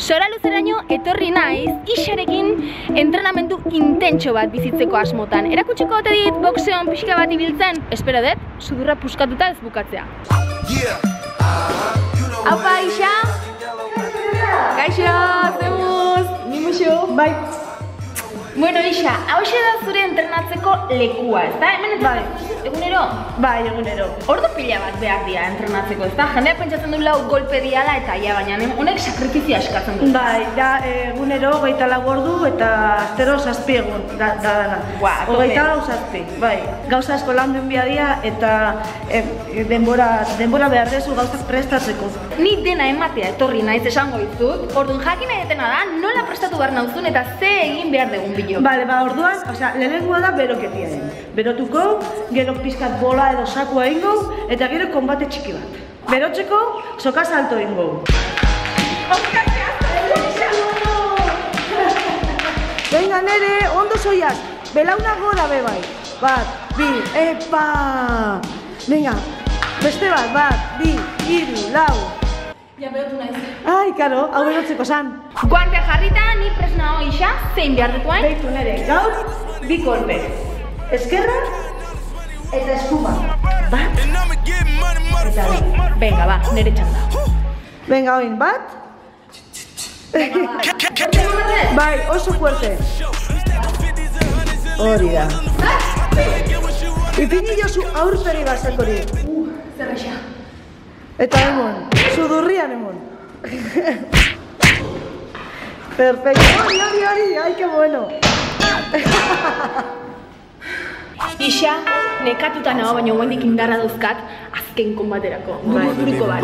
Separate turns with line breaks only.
Sora luzeraino etorri naiz, Ixarekin entrenamendu intentxo bat bizitzeko asmotan. Erakutsiko ote dit boxeon pixka bat ibiltzen? Espero dut, sudurra puskatuta ez bukatzea. Aupa, Ixa! Gaixo, zemuz! Nimuxo! Bai! Bueno, Ixa, hau da zure entrenatzeko lekua, ezta? Hemen entrenatzeko egunero? Bai, egunero. Ordu pila bat behar dira entrenatzeko, ezta? Jendeak pentsatzen du lau golpe diala eta ja, baina honek sakrifizioa eskatzen du. Bai, da egunero 24 ordu eta astero 7 egun da dana. 24 7, bai. Gauza asko lan duen dia eta denbora behar dezu gauzak prestatzeko. Ni dena ematea etorri naiz esango dizut, orduan jakin nahi detena da nola prestatu behar nauzun eta ze egin behar dugun. Bale, orduan, lehenengoa da beroketia egin. Berotuko, gero pizkat bola edo sakua egingo, eta gero konbate txiki bat. Berotzeko, soka salto egingo. Venga, nere, ondo soiaz. Belauna gora bebai. Bat, bi, epa! Venga, beste bat, bi, hiru, lau. Ja, berotu naiz. Ai, karo, hau berotzeko zan. Guante jarrita, ni presnao Ixa, zein behar dut hain? Beitu nere, gaur, bi kolpe. Eskerra eta eskuma. Bat, eta bi. Venga, ba, nere txanda. Venga, oin, bat. Bai, oso fuerte. Hori da. Ipini jozu aurpegi basakori. Zerrexa. Eta emon, sudurrian emon. Perfecto. Hori, ai, que bueno. Ixa, nekatuta nago, baina guendik indarra dauzkat azken konbaterako. Buriko bat.